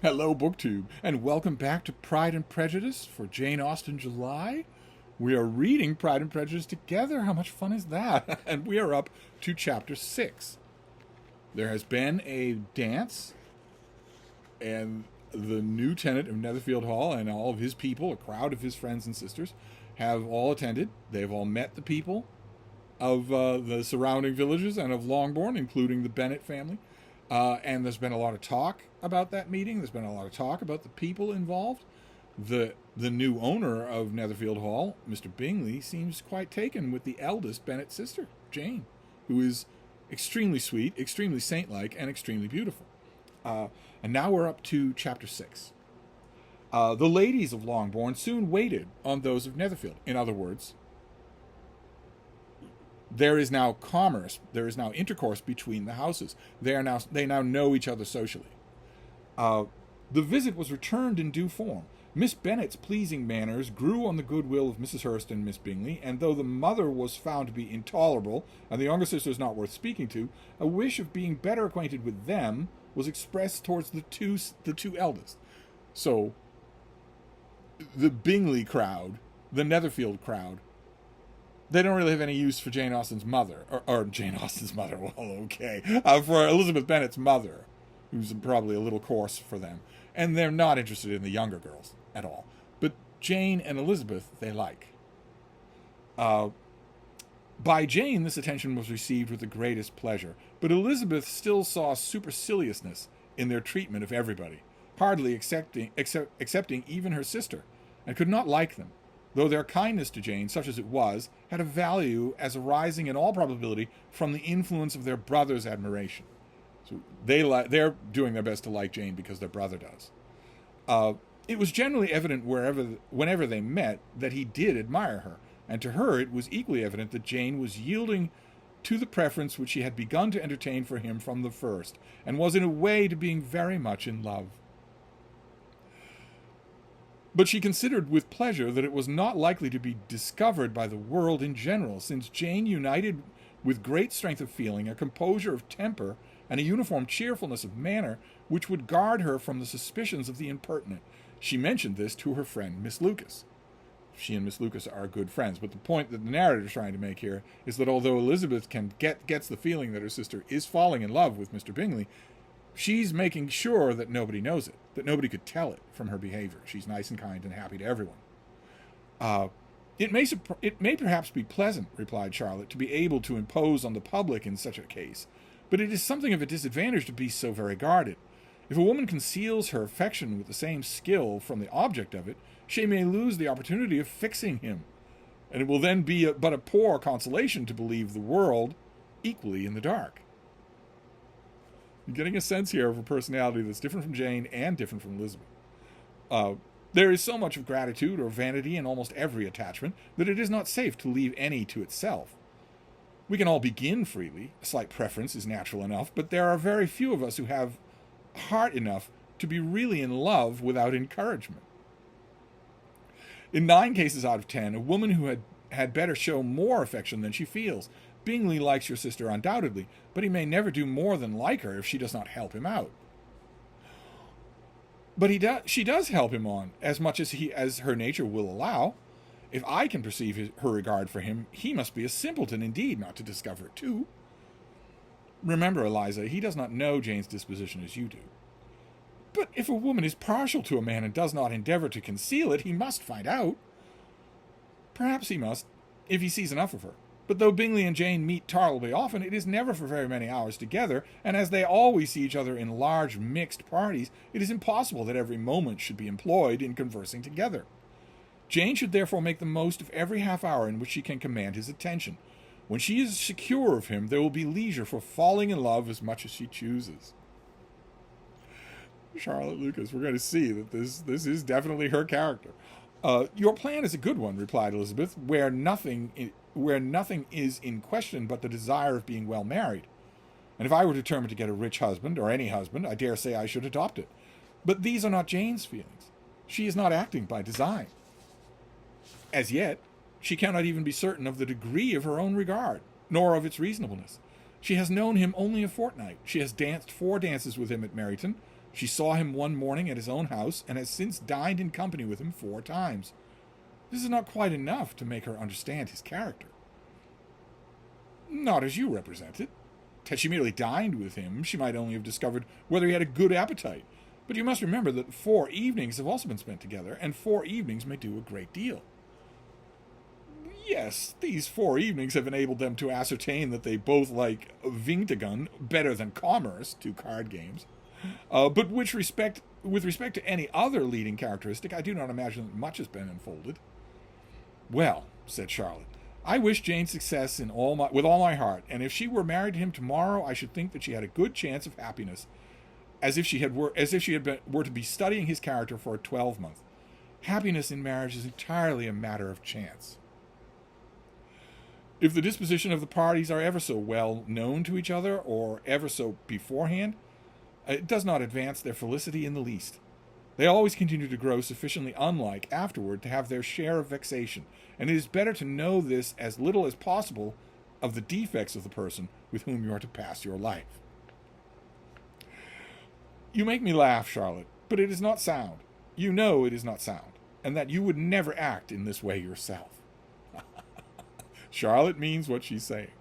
Hello, BookTube, and welcome back to Pride and Prejudice for Jane Austen July. We are reading Pride and Prejudice together. How much fun is that? And we are up to chapter 6. There has been a dance, and the new tenant of Netherfield Hall and all of his people, a crowd of his friends and sisters, have all attended. They've all met the people of the surrounding villages and of Longbourn, including the Bennet family. And there's been a lot of talk about that meeting. There's been a lot of talk about the people involved. The new owner of Netherfield Hall, Mr. Bingley, seems quite taken with the eldest Bennet sister, Jane, who is extremely sweet, extremely saint-like, and extremely beautiful. And now we're up to chapter 6. The ladies of Longbourn soon waited on those of Netherfield. In other words, there is now commerce, there is now intercourse between the houses. They now know each other socially. The visit was returned in due form. Miss Bennet's pleasing manners grew on the goodwill of Mrs. Hurst and Miss Bingley, and though the mother was found to be intolerable, and the younger sisters not worth speaking to, a wish of being better acquainted with them was expressed towards the two eldest. So, the Bingley crowd, the Netherfield crowd, they don't really have any use for Jane Austen's mother, or Jane Austen's mother, well, okay, for Elizabeth Bennet's mother, who's probably a little coarse for them. And they're not interested in the younger girls at all. But Jane and Elizabeth, they like. By Jane, this attention was received with the greatest pleasure, but Elizabeth still saw superciliousness in their treatment of everybody, hardly accepting even her sister, and could not like them, though their kindness to Jane, such as it was, had a value as arising in all probability from the influence of their brother's admiration. So they're doing their best to like Jane because their brother does. It was generally evident whenever they met that he did admire her, and to her it was equally evident that Jane was yielding to the preference which she had begun to entertain for him from the first, and was in a way to being very much in love. But she considered with pleasure that it was not likely to be discovered by the world in general, since Jane united with great strength of feeling, a composure of temper, and a uniform cheerfulness of manner which would guard her from the suspicions of the impertinent. She mentioned this to her friend Miss Lucas. She and Miss Lucas are good friends, but the point that the narrator is trying to make here is that although Elizabeth gets the feeling that her sister is falling in love with Mr. Bingley, she's making sure that nobody knows it, that nobody could tell it from her behavior. She's nice and kind and happy to everyone. It may perhaps be pleasant, replied Charlotte, to be able to impose on the public in such a case, but it is something of a disadvantage to be so very guarded. If a woman conceals her affection with the same skill from the object of it, she may lose the opportunity of fixing him, and it will then be but a poor consolation to believe the world equally in the dark. You're getting a sense here of a personality that's different from Jane and different from Elizabeth. There is so much of gratitude or vanity in almost every attachment that it is not safe to leave any to itself. We can all begin freely, a slight preference is natural enough, but there are very few of us who have heart enough to be really in love without encouragement. In 9 cases out of 10, a woman who had better show more affection than she feels. Bingley likes your sister undoubtedly, but he may never do more than like her if she does not help him out. But she does help him on, as much as her nature will allow. If I can perceive her regard for him, he must be a simpleton indeed not to discover it too. Remember, Eliza, he does not know Jane's disposition as you do. But if a woman is partial to a man and does not endeavor to conceal it, he must find out. Perhaps he must, if he sees enough of her. But though Bingley and Jane meet tolerably often, it is never for very many hours together, and as they always see each other in large mixed parties, it is impossible that every moment should be employed in conversing together. Jane should therefore make the most of every half hour in which she can command his attention. When she is secure of him, there will be leisure for falling in love as much as she chooses. Charlotte Lucas, we're going to see that this is definitely her character. Your plan is a good one, replied Elizabeth, where nothing is in question but the desire of being well married. And if I were determined to get a rich husband, or any husband, I dare say I should adopt it. But these are not Jane's feelings. She is not acting by design. As yet, she cannot even be certain of the degree of her own regard, nor of its reasonableness. She has known him only a fortnight. She has danced 4 dances with him at Meryton, She saw him one morning at his own house and has since dined in company with him 4 times. This is not quite enough to make her understand his character. Not as you represent it. Had she merely dined with him, she might only have discovered whether he had a good appetite. But you must remember that 4 evenings have also been spent together, and 4 evenings may do a great deal. Yes, these 4 evenings have enabled them to ascertain that they both like Vintagun better than Commerce, 2 card games. But with respect to any other leading characteristic, I do not imagine that much has been unfolded. Well, said Charlotte, I wish Jane success with all my heart, and if she were married to him tomorrow, I should think that she had a good chance of happiness, as if she were to be studying his character for a 12-month. Happiness in marriage is entirely a matter of chance. If the disposition of the parties are ever so well known to each other, or ever so beforehand, it does not advance their felicity in the least. They always continue to grow sufficiently unlike afterward to have their share of vexation, and it is better to know this as little as possible of the defects of the person with whom you are to pass your life. You make me laugh, Charlotte, but it is not sound. You know it is not sound, and that you would never act in this way yourself. Charlotte means what she's saying.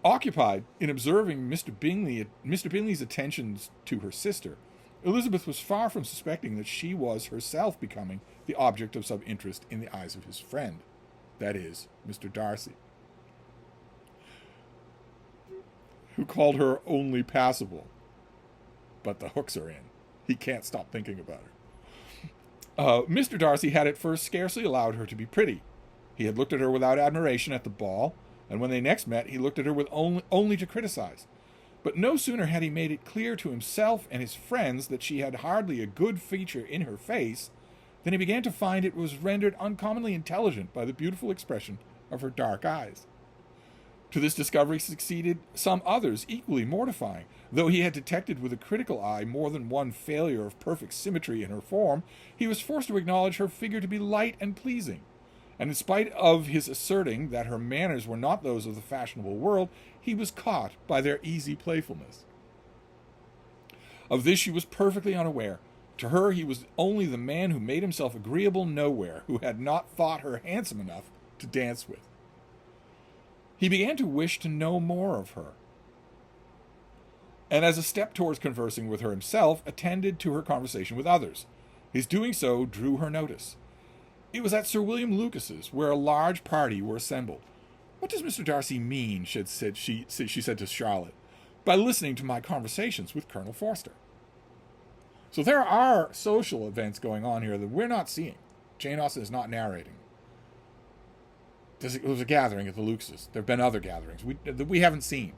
Occupied in observing Mr. Bingley's attentions to her sister, Elizabeth was far from suspecting that she was herself becoming the object of some interest in the eyes of his friend, that is, Mr. Darcy, who called her only passable. But the hooks are in. He can't stop thinking about her. Mr. Darcy had at first scarcely allowed her to be pretty. He had looked at her without admiration at the ball, and when they next met, he looked at her with only to criticize. But no sooner had he made it clear to himself and his friends that she had hardly a good feature in her face, than he began to find it was rendered uncommonly intelligent by the beautiful expression of her dark eyes. To this discovery succeeded some others equally mortifying. Though he had detected with a critical eye more than one failure of perfect symmetry in her form, he was forced to acknowledge her figure to be light and pleasing. And in spite of his asserting that her manners were not those of the fashionable world, he was caught by their easy playfulness. Of this she was perfectly unaware. To her he was only the man who made himself agreeable nowhere, who had not thought her handsome enough to dance with. He began to wish to know more of her, and as a step towards conversing with her himself, attended to her conversation with others. His doing so drew her notice. It was at Sir William Lucas's, where a large party were assembled. What does Mr. Darcy mean, she said to Charlotte, by listening to my conversations with Colonel Forster? So there are social events going on here that we're not seeing. Jane Austen is not narrating. There was a gathering at the Lucases. There have been other gatherings that we haven't seen.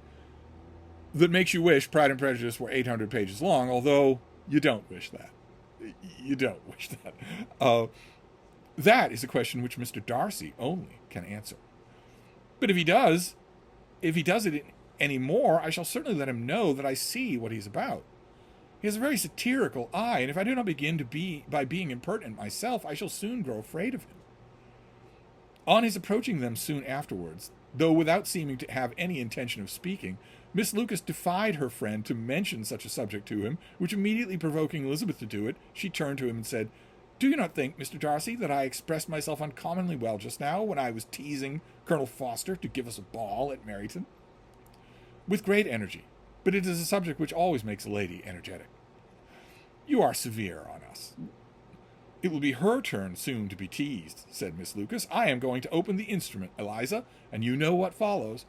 That makes you wish Pride and Prejudice were 800 pages long, although you don't wish that. You don't wish that. That is a question which Mr. Darcy only can answer. But if he does it any more, I shall certainly let him know that I see what he's about. He has a very satirical eye, and if I do not begin by being impertinent myself, I shall soon grow afraid of him. On his approaching them soon afterwards, though without seeming to have any intention of speaking, Miss Lucas defied her friend to mention such a subject to him, which immediately provoking Elizabeth to do it, she turned to him and said, "Do you not think, Mr. Darcy, that I expressed myself uncommonly well just now when I was teasing Colonel Forster to give us a ball at Meryton?" With great energy, but it is a subject which always makes a lady energetic. "You are severe on us." "It will be her turn soon to be teased," said Miss Lucas. "I am going to open the instrument, Eliza, and you know what follows."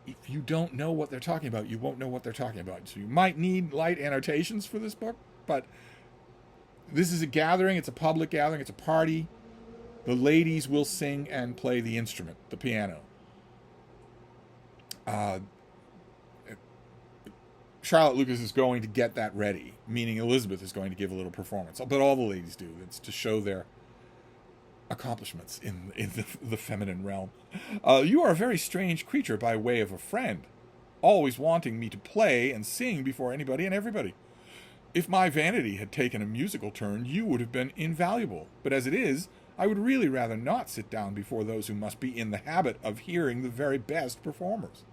If you don't know what they're talking about, you won't know what they're talking about. So you might need light annotations for this book, but this is a gathering. It's a public gathering. It's a party. The ladies will sing and play the instrument, the piano. Charlotte Lucas is going to get that ready, meaning Elizabeth is going to give a little performance. But all the ladies do. It's to show their accomplishments in the feminine realm. "You are a very strange creature by way of a friend, always wanting me to play and sing before anybody and everybody. If my vanity had taken a musical turn, you would have been invaluable. But as it is, I would really rather not sit down before those who must be in the habit of hearing the very best performers."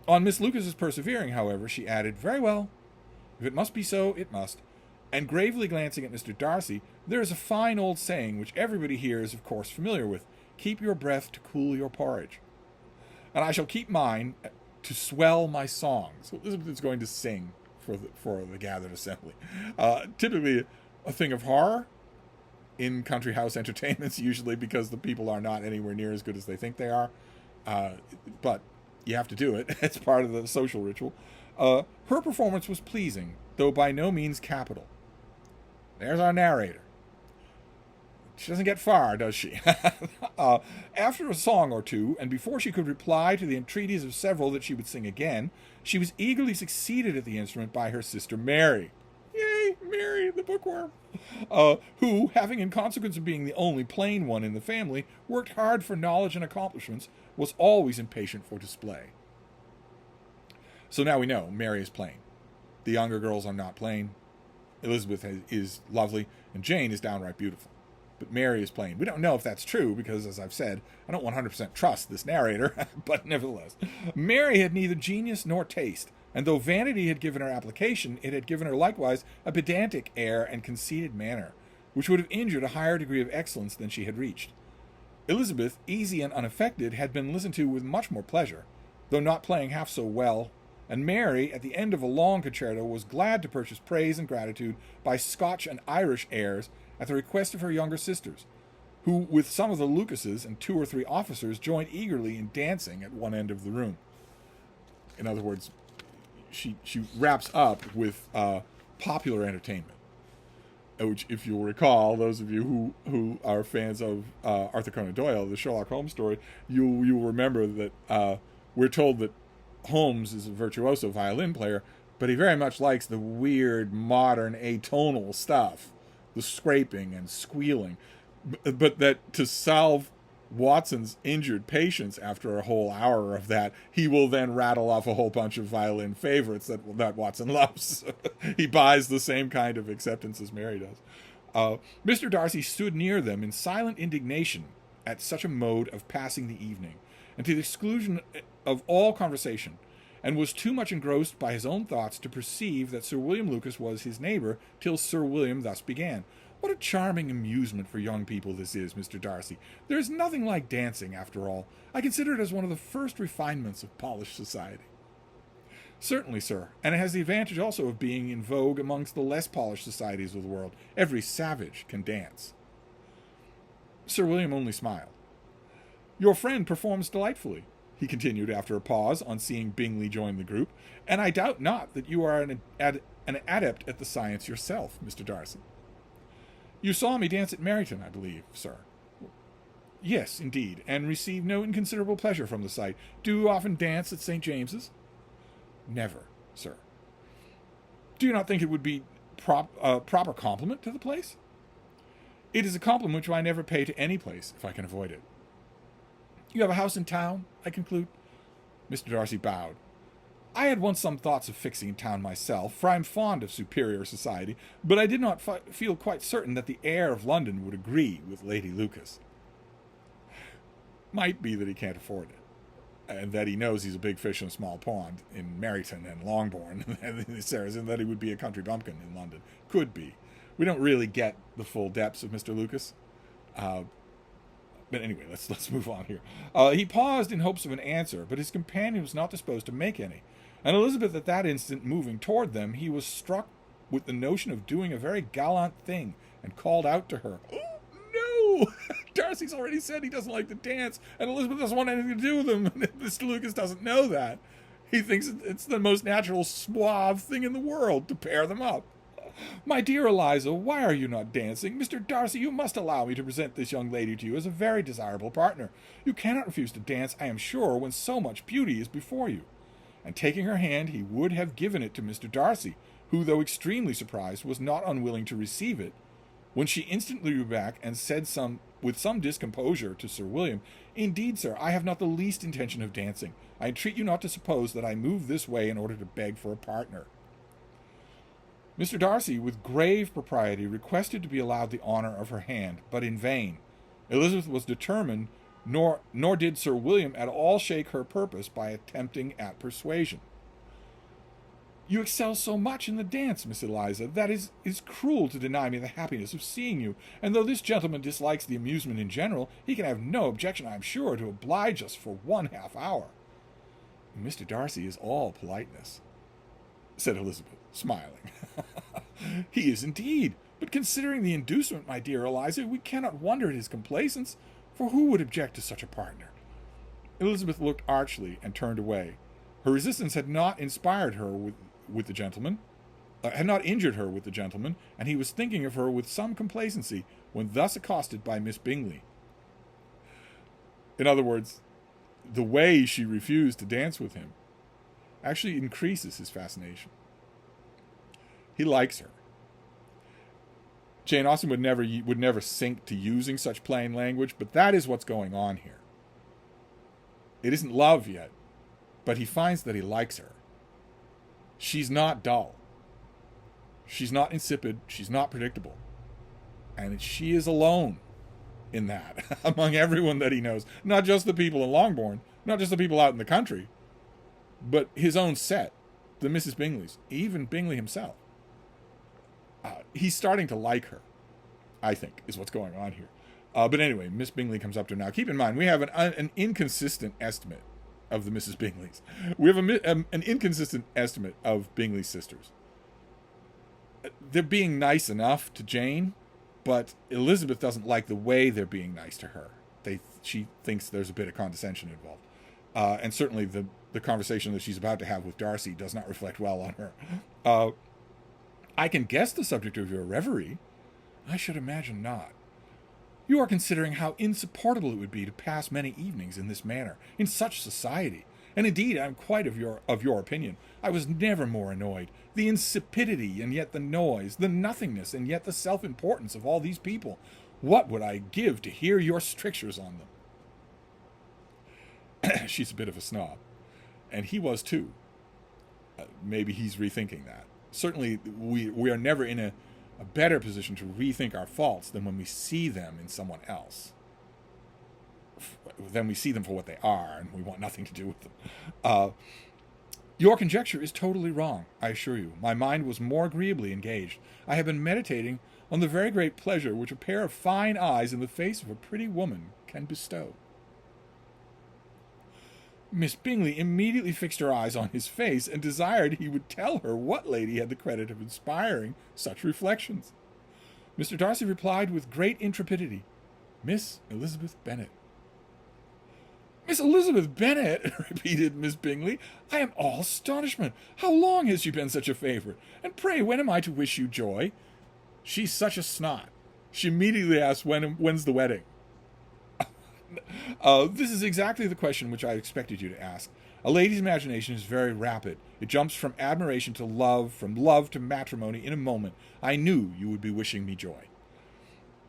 On Miss Lucas's persevering, however, she added, "Very well, If it must be so, it must. And gravely glancing at Mr. Darcy, there is a fine old saying which everybody here is of course familiar with: keep your breath to cool your porridge. And I shall keep mine to swell my song. So Elizabeth is going to sing for the gathered assembly. Typically a thing of horror in country house entertainments, usually because the people are not anywhere near as good as they think they are. But you have to do it. It's part of the social ritual. Her performance was pleasing, though by no means capital. There's our narrator. She doesn't get far, does she? After a song or two, and before she could reply to the entreaties of several that she would sing again, she was eagerly succeeded at the instrument by her sister Mary. Yay, Mary, the bookworm! Who, having in consequence of being the only plain one in the family, worked hard for knowledge and accomplishments, was always impatient for display. So now we know Mary is plain. The younger girls are not plain. Elizabeth is lovely, and Jane is downright beautiful. But Mary is plain. We don't know if that's true because, as I've said, I don't 100% trust this narrator, but nevertheless. Mary had neither genius nor taste, and though vanity had given her application, it had given her likewise a pedantic air and conceited manner, which would have injured a higher degree of excellence than she had reached. Elizabeth, easy and unaffected, had been listened to with much more pleasure, though not playing half so well, and Mary, at the end of a long concerto, was glad to purchase praise and gratitude by Scotch and Irish airs at the request of her younger sisters, who, with some of the Lucases and 2 or 3 officers, joined eagerly in dancing at one end of the room. In other words, she wraps up with popular entertainment, which, if you'll recall, those of you who are fans of Arthur Conan Doyle, the Sherlock Holmes story, you'll remember that we're told that Holmes is a virtuoso violin player, but he very much likes the weird, modern, atonal stuff, the scraping and squealing, but that to salve Watson's injured patience after a whole hour of that, he will then rattle off a whole bunch of violin favorites that Watson loves. He buys the same kind of acceptance as Mary does. Mr. Darcy stood near them in silent indignation at such a mode of passing the evening, and to the exclusion of all conversation, and was too much engrossed by his own thoughts to perceive that Sir William Lucas was his neighbour, till Sir William thus began. What a charming amusement for young people this is, Mr. Darcy. There is nothing like dancing, after all. I consider it as one of the first refinements of polished society. Certainly, sir, and it has the advantage also of being in vogue amongst the less polished societies of the world. Every savage can dance. Sir William only smiled. Your friend performs delightfully, he continued after a pause on seeing Bingley join the group, and I doubt not that you are an adept at the science yourself, Mr. Darcy. You saw me dance at Meryton, I believe, sir. Yes, indeed, and received no inconsiderable pleasure from the sight. Do you often dance at St. James's? Never, sir. Do you not think it would be proper compliment to the place? It is a compliment which I never pay to any place, if I can avoid it. You have a house in town, I conclude? Mr. Darcy bowed. I had once some thoughts of fixing in town myself, for I am fond of superior society, but I did not feel quite certain that the air of London would agree with Lady Lucas. Might be that he can't afford it, and that he knows he's a big fish in a small pond in Meryton and Longbourn, and that he would be a country bumpkin in London. Could be. We don't really get the full depths of Mr. Lucas. But anyway, let's move on here. He paused in hopes of an answer, but his companion was not disposed to make any. And Elizabeth at that instant moving toward them, he was struck with the notion of doing a very gallant thing, and called out to her, "Oh, no! Darcy's already said he doesn't like to dance, and Elizabeth doesn't want anything to do with him. Mr. Lucas doesn't know that. He thinks it's the most natural, suave thing in the world to pair them up. My dear Eliza, why are you not dancing? Mr. Darcy, you must allow me to present this young lady to you as a very desirable partner. You cannot refuse to dance, I am sure, when so much beauty is before you." And taking her hand, he would have given it to Mr. Darcy, who, though extremely surprised, was not unwilling to receive it, when she instantly drew back and said with some discomposure to Sir William, "Indeed, sir, I have not the least intention of dancing. I entreat you not to suppose that I move this way in order to beg for a partner." Mr. Darcy, with grave propriety, requested to be allowed the honour of her hand, but in vain. Elizabeth was determined, nor did Sir William at all shake her purpose by attempting at persuasion. You excel so much in the dance, Miss Eliza, that it is cruel to deny me the happiness of seeing you, and though this gentleman dislikes the amusement in general, he can have no objection, I am sure, to oblige us for 1/2 hour. Mr. Darcy is all politeness, said Elizabeth, smiling. He is indeed, but considering the inducement, my dear Eliza, we cannot wonder at his complaisance, for who would object to such a partner? Elizabeth looked archly and turned away. Her resistance had not inspired her with the gentleman, had not injured her with the gentleman, and he was thinking of her with some complacency when thus accosted by Miss Bingley. In other words, the way she refused to dance with him actually increases his fascination. He likes her. Jane Austen would never sink to using such plain language, but that is what's going on here. It isn't love yet, but he finds that he likes her. She's not dull. She's not insipid. She's not predictable. And she is alone in that among everyone that he knows. Not just the people in Longbourn, not just the people out in the country, but his own set, the Mrs. Bingleys, even Bingley himself. He's starting to like her, I think, is what's going on here. But anyway, Miss Bingley comes up to her now. Keep in mind, we have an inconsistent estimate of the Mrs. Bingleys. We have an inconsistent estimate of Bingley's sisters. They're being nice enough to Jane, but Elizabeth doesn't like the way they're being nice to her. She thinks there's a bit of condescension involved. And certainly the conversation that she's about to have with Darcy does not reflect well on her. I can guess the subject of your reverie. I should imagine not. You are considering how insupportable it would be to pass many evenings in this manner, in such society. And indeed, I am quite of your opinion. I was never more annoyed. The insipidity, and yet the noise, the nothingness, and yet the self-importance of all these people. What would I give to hear your strictures on them? She's a bit of a snob. And he was too. Maybe he's rethinking that. Certainly, we are never in a better position to rethink our faults than when we see them in someone else. Then we see them for what they are, and we want nothing to do with them. Your conjecture is totally wrong, I assure you. My mind was more agreeably engaged. I have been meditating on the very great pleasure which a pair of fine eyes in the face of a pretty woman can bestow. Miss Bingley immediately fixed her eyes on his face and desired he would tell her what lady had the credit of inspiring such reflections. Mr. Darcy replied with great intrepidity, Miss Elizabeth Bennet. Miss Elizabeth Bennet, repeated Miss Bingley. I am all astonishment. How long has she been such a favourite? And pray, when am I to wish you joy? She's such a snot. She immediately asked when's the wedding. This is exactly the question which I expected you to ask. A lady's imagination is very rapid. It jumps from admiration to love, from love to matrimony in a moment. I knew you would be wishing me joy.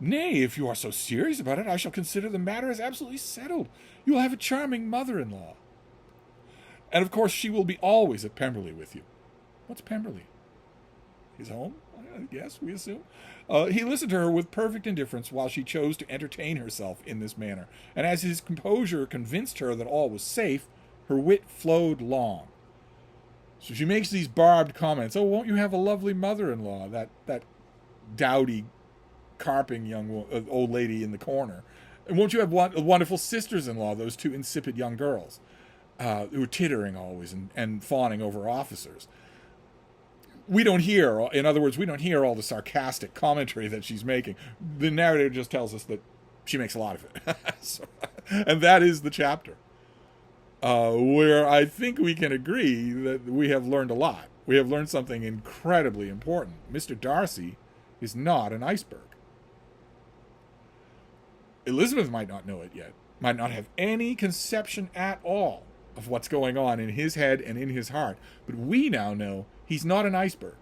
Nay, if you are so serious about it, I shall consider the matter as absolutely settled. You will have a charming mother-in-law. And of course she will be always at Pemberley with you. What's Pemberley? His home, I guess, we assume. He listened to her with perfect indifference while she chose to entertain herself in this manner, and as his composure convinced her that all was safe, her wit flowed long. So she makes these barbed comments. Oh, won't you have a lovely mother-in-law? That dowdy, carping young old lady in the corner. And won't you have wonderful sisters-in-law, those two insipid young girls, who are tittering always and fawning over officers? We don't hear, in other words, we don't hear all the sarcastic commentary that she's making. The narrator just tells us that she makes a lot of it. And that is the chapter. Where I think we can agree that we have learned a lot. We have learned something incredibly important. Mr. Darcy is not an iceberg. Elizabeth might not know it yet, might not have any conception at all of what's going on in his head and in his heart. But we now know he's not an iceberg.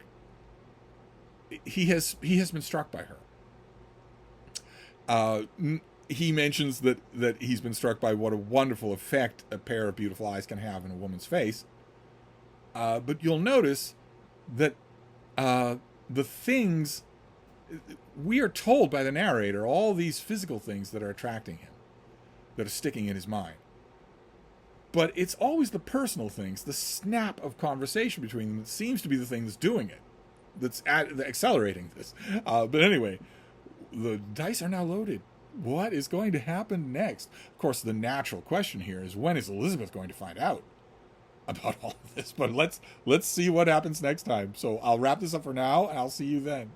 He has been struck by her. He mentions that he's been struck by what a wonderful effect a pair of beautiful eyes can have in a woman's face. But you'll notice that the things, we are told by the narrator all these physical things that are attracting him, that are sticking in his mind. But it's always the personal things, the snap of conversation between them that seems to be the thing that's doing it, that's accelerating this. But anyway, the dice are now loaded. What is going to happen next? Of course, the natural question here is, when is Elizabeth going to find out about all of this? But let's see what happens next time. So I'll wrap this up for now, and I'll see you then.